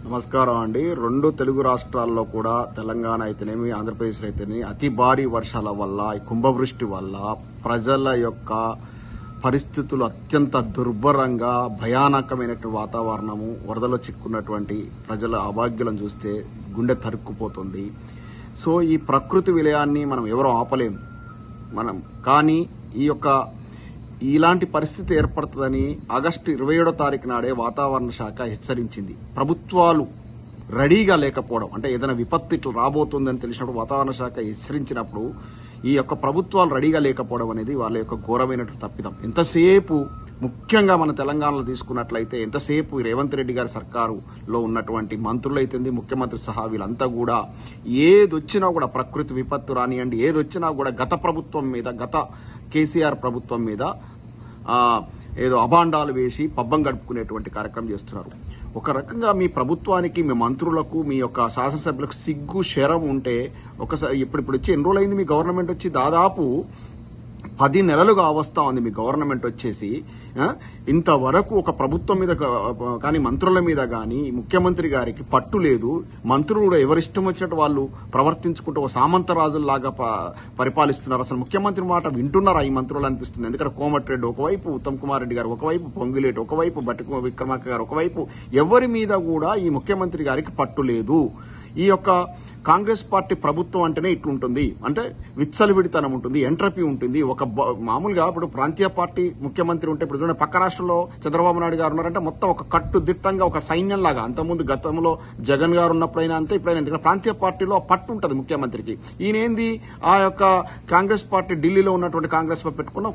నమస్కారం అండి. రెండు తెలుగు రాష్ట్రాల్లో కూడా తెలంగాణ అయితేనేమి ఆంధ్రప్రదేశ్ అయితేనేమి అతి భారీ వర్షాల వల్ల కుంభవృష్టి వల్ల ప్రజల యొక్క పరిస్థితులు అత్యంత దుర్భరంగా భయానకమైనటువంటి వాతావరణము, వరదలో చిక్కున్నటువంటి ప్రజల అభాగ్యులను చూస్తే గుండె తరుక్కుపోతుంది. సో ఈ ప్రకృతి విలయాన్ని మనం ఎవరో ఆపలేం కానీ ఇలాంటి పరిస్థితి ఏర్పడుతుందని ఆగస్టు 27వ తారీఖు నాడే వాతావరణ శాఖ హెచ్చరించింది. ప్రభుత్వాలు రెడీగా లేకపోవడం, అంటే ఏదైనా విపత్తు ఇట్లా రాబోతుందని తెలిసినప్పుడు వాతావరణ శాఖ హెచ్చరించినప్పుడు ఈ యొక్క ప్రభుత్వాలు రెడీగా లేకపోవడం అనేది వాళ్ళ యొక్క ఘోరమైనటువంటి తప్పిదం. ఎంతసేపు ముఖ్యంగా మన తెలంగాణలో తీసుకున్నట్లయితే ఎంతసేపు రేవంత్ రెడ్డి గారి సర్కారులో ఉన్నటువంటి మంత్రులైతుంది, ముఖ్యమంత్రి సహా వీళ్ళంతా కూడా ఏదొచ్చినా కూడా ప్రకృతి విపత్తు రానియండి, ఏదొచ్చినా కూడా గత ప్రభుత్వం మీద, గత కేసీఆర్ ప్రభుత్వం మీద ఏదో అభాండాలు వేసి పబ్బం గడుపుకునేటువంటి కార్యక్రమం చేస్తున్నారు. ఒక రకంగా మీ ప్రభుత్వానికి, మీ మంత్రులకు, మీ యొక్క శాసనసభ్యులకు సిగ్గు శరం ఉంటే ఒకసారి ఇప్పుడు వచ్చి ఎన్ని రోజులైంది మీ గవర్నమెంట్ వచ్చి? దాదాపు 10 నెలలుగా అవస్థ ఉంది మీ గవర్నమెంట్ వచ్చేసి. ఇంతవరకు ఒక ప్రభుత్వం మీద కానీ, మంత్రుల మీద కానీ, ముఖ్యమంత్రి గారికి పట్టు లేదు. మంత్రులు కూడా ఎవరిష్టం వచ్చినట్టు వాళ్ళు ప్రవర్తించుకుంటూ ఒక సామంతరాజుల్లాగా పరిపాలిస్తున్నారు. అసలు ముఖ్యమంత్రి మాట వింటున్నారా ఈ మంత్రులు అనిపిస్తుంది. ఎందుకంటే కోమటిరెడ్డి ఒకవైపు, ఉత్తమ్ కుమార్ రెడ్డి గారు ఒకవైపు, పొంగులేటి ఒకవైపు, బట్టి విక్రమార్క గారు ఒకవైపు, ఎవరి మీద కూడా ఈ ముఖ్యమంత్రి గారికి పట్టు లేదు. ఈ యొక్క కాంగ్రెస్ పార్టీ ప్రభుత్వం అంటేనే ఇట్లుంటుంది, అంటే విచ్చలవిడితనం ఉంటుంది, ఎంట్రపీ ఉంటుంది. ఒక మామూలుగా ఇప్పుడు ప్రాంతీయ పార్టీ ముఖ్యమంత్రి ఉంటే, ఇప్పుడు చూడండి పక్క రాష్ట్రంలో చంద్రబాబు నాయుడు గారు ఉన్నారంటే మొత్తం ఒక కట్టుదిట్టంగా ఒక సైన్యంలాగా, అంతకుముందు గతంలో జగన్ గారు ఉన్నప్పుడైనా అంతే, ఇప్పుడైనా అంతే. ప్రాంతీయ పార్టీలో పట్టు ఉంటుంది ముఖ్యమంత్రికి. ఈయనేంది ఆ యొక్క కాంగ్రెస్ పార్టీ ఢిల్లీలో ఉన్నటువంటి కాంగ్రెస్ పెట్టుకున్న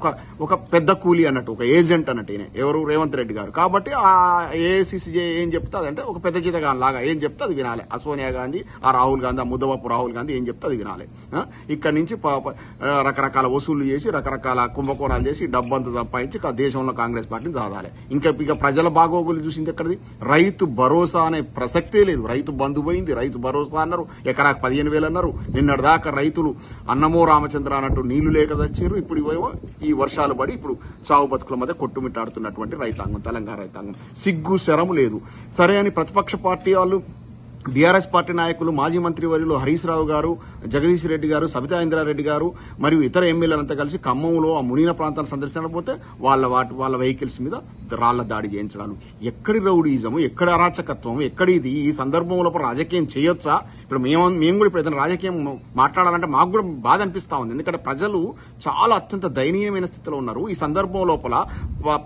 ఒక పెద్ద కూలీ అన్నట్టు, ఒక ఏజెంట్ అన్నట్టు ఈయన ఎవరు? రేవంత్ రెడ్డి గారు. కాబట్టి ఆ ఏఐసీసీ ఏం చెప్తే అదంటే ఒక పెద్ద జీతగాన్ లాగా ఏం చెప్తే అది వినాలి. ఆ సోనియా గాంధీ, ఆ రాహుల్ గాంధీ, ఆ ముద్దవపు రాహుల్ గాంధీ ఏం చెప్తే అది వినాలి. ఇక్కడి నుంచి రకరకాల వసూళ్లు చేసి, రకరకాల కుంభకోణాలు చేసి, డబ్బంతా సంపాదించి దేశంలో కాంగ్రెస్ పార్టీని సాధాలి. ఇక ప్రజల బాగోగులు చూసింది ఎక్కడిది? రైతు భరోసా అనే ప్రసక్తే లేదు. రైతు బంధు పోయింది, రైతు భరోసా అన్నారు, ఎకరాకు 15,000 అన్నారు. నిన్నటి దాకా రైతులు అన్నమో రామచంద్ర అన్నట్టు నీళ్లు లేక తెచ్చారు. ఇప్పుడు ఈ వర్షాలు పడి ఇప్పుడు చావు బతుకుల మధ్య కొట్టుమిట్టాడుతున్నటువంటి రైతాంగం, తెలంగాణ రైతాంగం. సిగ్గు శరము లేదు. సరే అని ప్రతిపక్ష పార్టీ వాళ్ళు, బీఆర్ఎస్ పార్టీ నాయకులు, మాజీ మంత్రి వర్యులు హరీష్ రావు గారు, జగదీష్ రెడ్డి గారు, సబితా ఇంద్రారెడ్డి గారు మరియు ఇతర ఎమ్మెల్యేలంతా కలిసి ఖమ్మంలో ఆ మునిన ప్రాంతాన్ని సందర్శించకపోతే వాళ్ళ వెహికల్స్ మీద రాళ్ల దాడి చేయించడాలు. ఎక్కడి రౌడీజము, ఎక్కడి అరాచకత్వం, ఎక్కడిది? ఈ సందర్భంలో రాజకీయం చేయొచ్చా? ఇప్పుడు మేము కూడా ఇప్పుడు ఏదైనా రాజకీయం మాట్లాడాలంటే మాకు కూడా బాధ అనిపిస్తా ఉంది. ఎందుకంటే ప్రజలు చాలా అత్యంత దయనీయమైన స్థితిలో ఉన్నారు. ఈ సందర్భం లోపల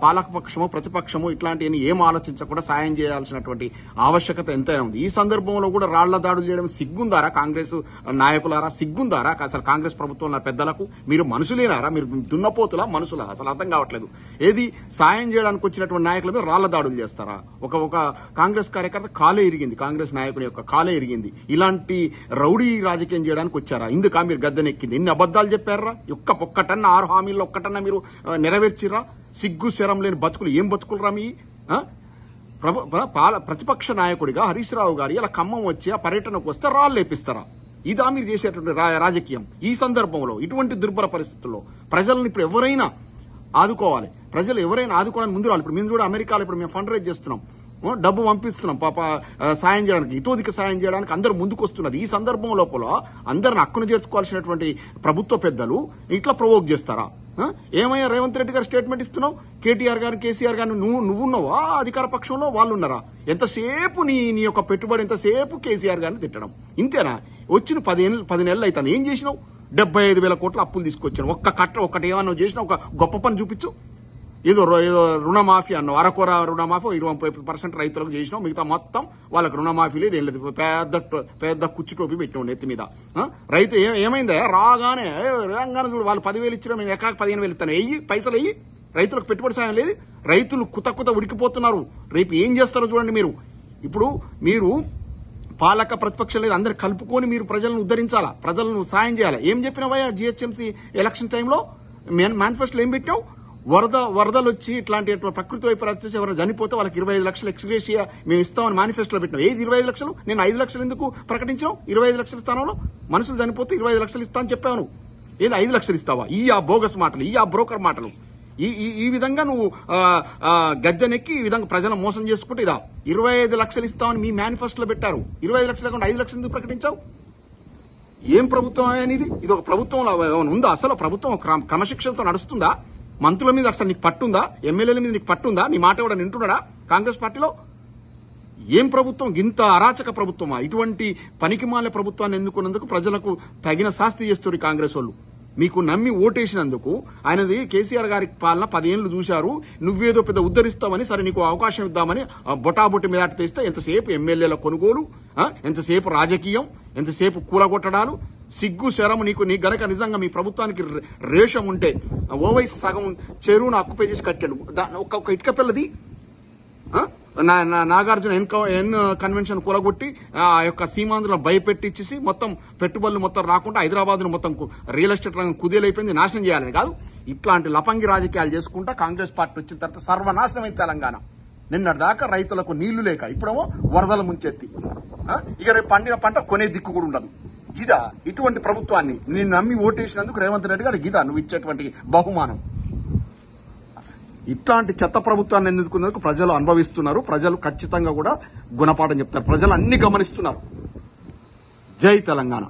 పాలకపక్షము, ప్రతిపక్షము ఇట్లాంటివన్నీ ఏం ఆలోచించకుండా సాయం చేయాల్సినటువంటి ఆవశ్యకత ఎంతైనా ఉంది. ఈ సందర్భంలో కూడా రాళ్ల దాడులు చేయడం సిగ్గుందారా? కాంగ్రెస్ నాయకులారా సిగ్గుందారా? అసలు కాంగ్రెస్ ప్రభుత్వంలో పెద్దలకు మీరు మనుషులేనారా? మీరు దున్నపోతులా, మనుషులా? అసలు అర్థం కావట్లేదు. ఏది సాయం చేయడానికి వచ్చినటువంటి నాయకుల మీద రాళ్ల దాడులు చేస్తారా? ఒక కాంగ్రెస్ కార్యకర్త కాలే ఇరిగింది, కాంగ్రెస్ నాయకుని యొక్క కాలే ఇరిగింది. ఇలాంటి రౌడీ రాజకీయం చేయడానికి వచ్చారా? ఇందుకా మీరు గద్దెనెక్కింది? ఎన్ని అబద్దాలు చెప్పారా? ఒక్కటన్నా 6 హామీల్లో ఒక్కటన్నా మీరు నెరవేర్చిరా? సిగ్గు శరం లేని బతుకులు ఏం బతుకులరా మీ? ప్రతిపక్ష నాయకుడిగా హరీష్ రావు గారు ఇలా ఖమ్మం వచ్చి ఆ పర్యటనకు వస్తే రాళ్ళు లేపిస్తారా? ఇదా మీరు చేసేటువంటి రాజకీయం? ఈ సందర్భంలో ఇటువంటి దుర్భర పరిస్థితుల్లో ప్రజలను ఇప్పుడు ఎవరైనా ఆదుకోవాలి. ప్రజలు ఎవరైనా ఆదుకోవడానికి ముందు రావాలి. ఇప్పుడు మేము కూడా అమెరికాలో ఇప్పుడు మేము ఫండ్ రైజ్ చేస్తున్నాం, డబ్బు పంపిస్తున్నాం సాయం చేయడానికి, ఇతోధిక సాయం చేయడానికి అందరూ ముందుకు వస్తున్నారు. ఈ సందర్భం లోపల అందరిని హక్కును చేర్చుకోవాల్సినటువంటి ప్రభుత్వ పెద్దలు ఇట్లా ప్రొవోక్ చేస్తారా? ఏమయ్యా రేవంత్ రెడ్డి గారు స్టేట్మెంట్ ఇస్తున్నావు? కేటీఆర్ గారు, కేసీఆర్ గారు నువ్వున్నావా అధికార పక్షంలో? వాళ్ళు ఉన్నారా? ఎంతసేపు నీ యొక్క పెట్టుబడి, ఎంతసేపు కేసీఆర్ గారిని తిట్టడం ఇంతేనా? వచ్చిన 10 నెలలు అవుతాను, ఏం చేసినావు? 75,000 కోట్ల అప్పులు తీసుకొచ్చాను. ఒకటి ఏమన్నా చేసినా ఒక గొప్ప పని చూపించు. ఏదో రుణమాఫీ అన్నావు, అరకొర రుణమాఫీ 20% రైతులకు చేసినావు, మిగతా మొత్తం వాళ్ళకి రుణమాఫీ లేదు, ఏం లేదు. పెద్ద కుచ్చు టోపీ పెట్టినావు నెత్తి మీద. రైతు ఏమైందా? రాగానే చూడు వాళ్ళు 10,000 ఇచ్చినా మేము ఎకరాకు 15,000 ఇస్తాను, పైసలు వెయ్యి. రైతులకు పెట్టుబడి సాయం లేదు. రైతులు కుత ఉడికిపోతున్నారు. రేపు ఏం చేస్తారో చూడండి మీరు. ఇప్పుడు మీరు పాలక ప్రతిపక్షం లేదు, అందరు కలుపుకొని మీరు ప్రజలను ఉద్ధరించాలా, ప్రజలను సాయం చేయాలా. ఏం చెప్పినావయ్యా జిహెచ్ఎంసీ ఎలక్షన్ టైంలో? మేనిఫెస్టోలో ఏం పెట్టినావు? వరదలు వచ్చి ఇట్లాంటి ప్రకృతి వైపరీత్యాలు వచ్చి ఎవరైనా చనిపోతే వాళ్ళకి 25 లక్షలు ఎక్స్గ్రేషియా మేము ఇస్తామని మేనిఫెస్టోలో పెట్టినాం. ఏది 25 లక్షలు? నేను 5 లక్షలు ఎందుకు ప్రకటించావు? 25 లక్షల స్థానంలో మనుషులు చనిపోతే 25 లక్షలు ఇస్తా అని చెప్పాను. ఏది 5 లక్షలు ఇస్తావా? ఈ ఆ బోగస్ మాటలు, ఈ ఆ బ్రోకర్ మాటలు. ఈ విధంగా నువ్వు గద్దెనెక్కి ఈ విధంగా ప్రజలను మోసం చేసుకుంటే ఇదా 25 లక్షలు ఇస్తామని మీ మేనిఫెస్టోలో పెట్టారు. 25 లక్షలు కాకుండా 5 లక్షలు ఎందుకు ప్రకటించావు? ఏం ప్రభుత్వం అనేది? ఇది ఒక ప్రభుత్వంలో ఉందా? అసలు ప్రభుత్వం క్రమశిక్షణతో నడుస్తుందా? మంత్రుల మీద అసలు నీకు పట్టుందా? ఎమ్మెల్యేల మీద నీకు పట్టుందా? నీ మాట కూడా నింటున్నాడా కాంగ్రెస్ పార్టీలో? ఏం ప్రభుత్వం? ఇంత అరాచక ప్రభుత్వమా? ఇటువంటి పనికిమాల ప్రభుత్వాన్ని ఎన్నుకున్నందుకు ప్రజలకు తగిన శాస్తి చేస్తారు కాంగ్రెస్ వాళ్ళు. మీకు నమ్మి ఓటేసినందుకు. ఆయనది కేసీఆర్ గారి పాలన 10 ఏళ్లు చూశారు. నువ్వేదో పెద్ద ఉద్ధరిస్తామని, సరే నీకు అవకాశం ఇద్దామని బొటాబొట్టి మీద తెస్తే ఎంతసేపు ఎమ్మెల్యేల కొనుగోలు, ఎంతసేపు రాజకీయం, ఎంతసేపు కూలగొట్టడాలు. సిగ్గు శరము నీకు. నీ గనక నిజంగా మీ ప్రభుత్వానికి రేషం ఉంటే ఓవైసీ సగం చెరువును అక్కుపై చేసి కట్టాడు. ఒక ఇటుక పిల్లది నాగార్జున ఎన్ కన్వెన్షన్ కూలగొట్టి ఆ యొక్క సీమాంధ్రులను భయపెట్టించేసి మొత్తం పెట్టుబడులు మొత్తం రాకుండా హైదరాబాద్ ను మొత్తం రియల్ ఎస్టేట్ రంగం కుదేలైపోయింది. నాశనం చేయాలని కాదు, ఇట్లాంటి లపంగి రాజకీయాలు చేసుకుంటా కాంగ్రెస్ పార్టీ వచ్చిన తర్వాత సర్వనాశనమైంది తెలంగాణ. నిన్నటిదాకా రైతులకు నీళ్లు లేక ఇప్పుడేమో వరదల ముంచెత్తి ఇక రేపు పండిన పంట కొనే దిక్కు కూడా ఉండదు. ఇదా ఇటువంటి ప్రభుత్వాన్ని నేను నమ్మి ఓటేసినందుకు రేవంత్ రెడ్డి గారు గీదా నువ్వు ఇచ్చేటువంటి బహుమానం? ఇట్లాంటి చెత్త ప్రభుత్వాన్ని ఎన్నుకున్నందుకు ప్రజలు అనుభవిస్తున్నారు. ప్రజలు ఖచ్చితంగా కూడా గుణపాఠం చెప్తారు. ప్రజలు అన్ని గమనిస్తున్నారు. జై తెలంగాణ.